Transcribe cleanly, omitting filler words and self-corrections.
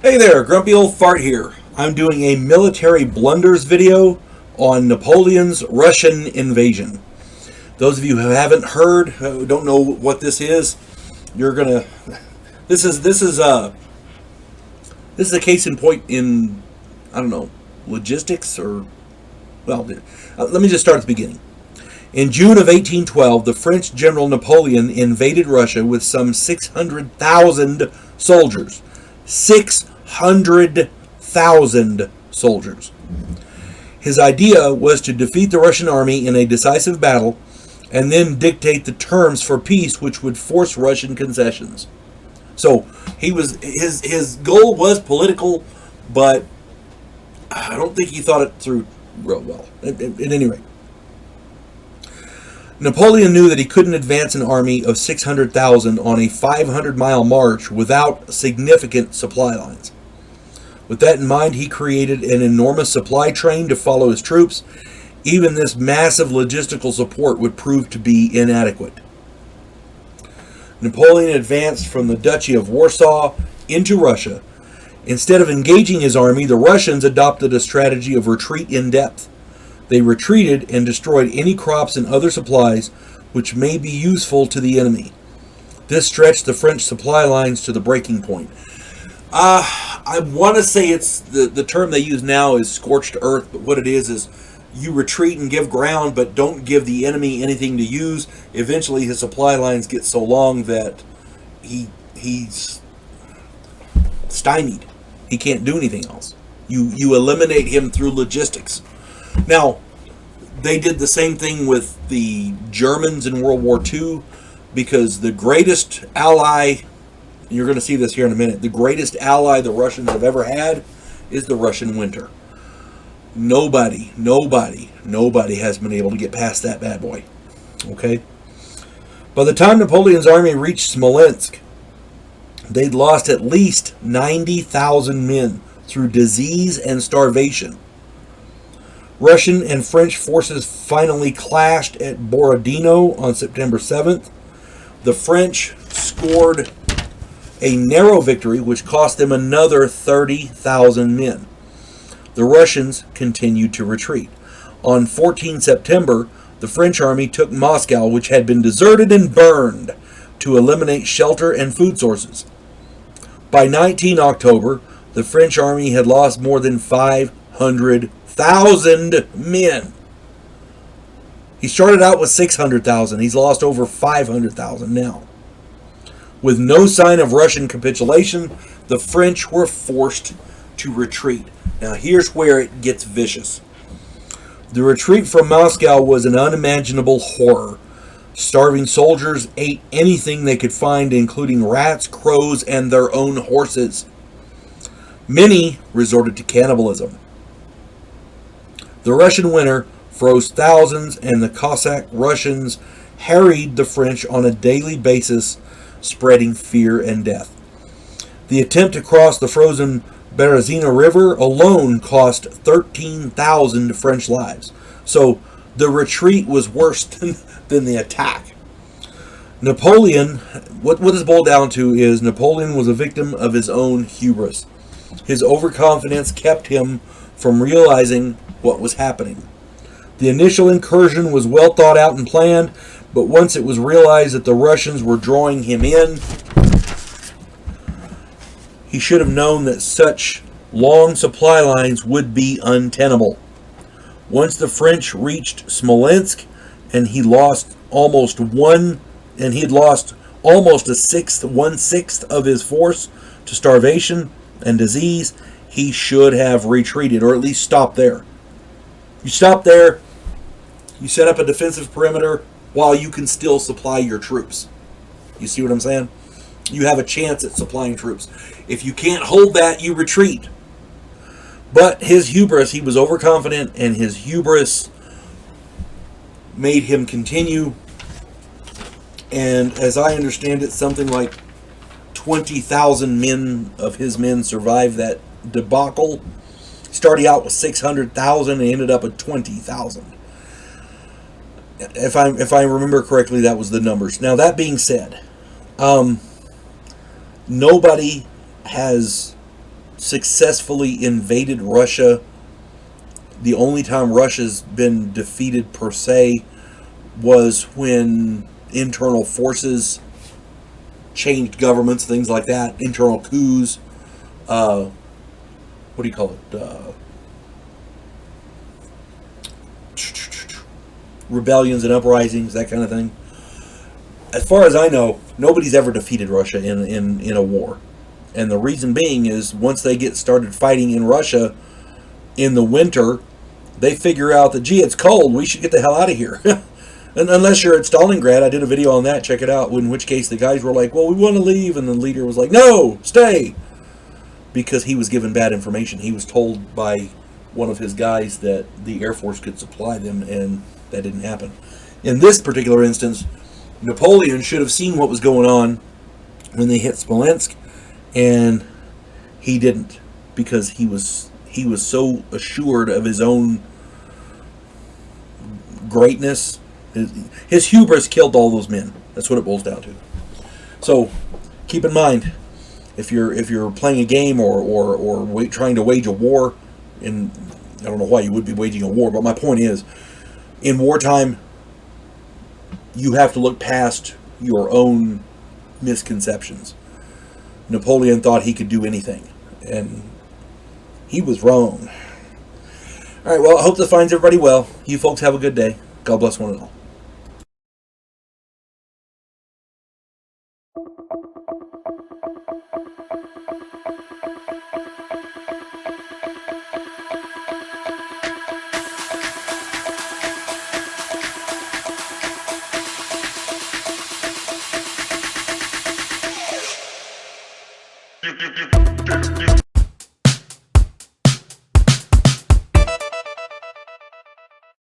Hey there, Grumpy Old Fart here. I'm doing a military blunders video on Napoleon's Russian invasion. Those of you who haven't heard, who don't know what this is, you're gonna. This is a case in point in, I don't know, logistics or, well, let me just start at the beginning. In June of 1812, the French general Napoleon invaded Russia with some 600,000 soldiers. 600,000 soldiers. His idea was to defeat the Russian army in a decisive battle and then dictate the terms for peace which would force Russian concessions. So his goal was political, but I don't think he thought it through real well. At any rate, Napoleon knew that he couldn't advance an army of 600,000 on a 500-mile march without significant supply lines. With that in mind, he created an enormous supply train to follow his troops. Even this massive logistical support would prove to be inadequate. Napoleon advanced from the Duchy of Warsaw into Russia. Instead of engaging his army, the Russians adopted a strategy of retreat in depth. They retreated and destroyed any crops and other supplies which may be useful to the enemy. This stretched the French supply lines to the breaking point. I want to say it's the term they use now is scorched earth, but what it is you retreat and give ground, but don't give the enemy anything to use. Eventually, his supply lines get so long that he's stymied. He can't do anything else. You eliminate him through logistics. Now, they did the same thing with the Germans in World War II, because the greatest ally, you're going to see this here in a minute, the greatest ally the Russians have ever had is the Russian winter. Nobody has been able to get past that bad boy. Okay? By the time Napoleon's army reached Smolensk, they'd lost at least 90,000 men through disease and starvation. Russian and French forces finally clashed at Borodino on September 7th. The French scored a narrow victory which cost them another 30,000 men. The Russians continued to retreat. On 14 September, the French army took Moscow, which had been deserted and burned, to eliminate shelter and food sources. By 19 October, the French army had lost more than 500,000 men. He started out with 600,000. He's lost over 500,000 now. With no sign of Russian capitulation, the French were forced to retreat. Now here's where it gets vicious. The retreat from Moscow was an unimaginable horror. Starving soldiers ate anything they could find, including rats, crows, and their own horses. Many resorted to cannibalism. The Russian winter froze thousands, and the Cossack Russians harried the French on a daily basis, spreading fear and death. The attempt to cross the frozen Berezina River alone cost 13,000 French lives. So the retreat was worse than the attack. Napoleon, what this boiled down to is Napoleon was a victim of his own hubris. His overconfidence kept him from realizing what was happening. The initial incursion was well thought out and planned, but once it was realized that the Russians were drawing him in, he should have known that such long supply lines would be untenable. Once the French reached Smolensk, and he had lost almost one-sixth of his force to starvation and disease, he should have retreated, or at least stopped there. You stop there, you set up a defensive perimeter while you can still supply your troops. You see what I'm saying? You have a chance at supplying troops. If you can't hold that, you retreat. But his hubris, he was overconfident, and his hubris made him continue. And as I understand it, something like 20,000 of his men survived that debacle. Started out with 600,000 and ended up at 20,000. If I remember correctly, that was the numbers. Now, that being said, nobody has successfully invaded Russia. The only time Russia's been defeated per se was when internal forces changed governments, things like that, internal coups. What do you call it? Rebellions and uprisings, that kind of thing. As far as I know, nobody's ever defeated Russia in a war. And the reason being is once they get started fighting in Russia in the winter, they figure out that, gee, it's cold, we should get the hell out of here. And unless you're at Stalingrad, I did a video on that, check it out, in which case the guys were like, well, we want to leave, and the leader was like, no, stay, because he was given bad information. He was told by one of his guys that the Air Force could supply them, and that didn't happen. In this particular instance, Napoleon should have seen what was going on when they hit Smolensk, and he didn't, because he was so assured of his own greatness. His hubris killed all those men. That's what it boils down to. So keep in mind, if you're playing a game or trying to wage a war, and I don't know why you would be waging a war, but my point is, in wartime, you have to look past your own misconceptions. Napoleon thought he could do anything, and he was wrong. All right, well, I hope this finds everybody well. You folks have a good day. God bless one and all.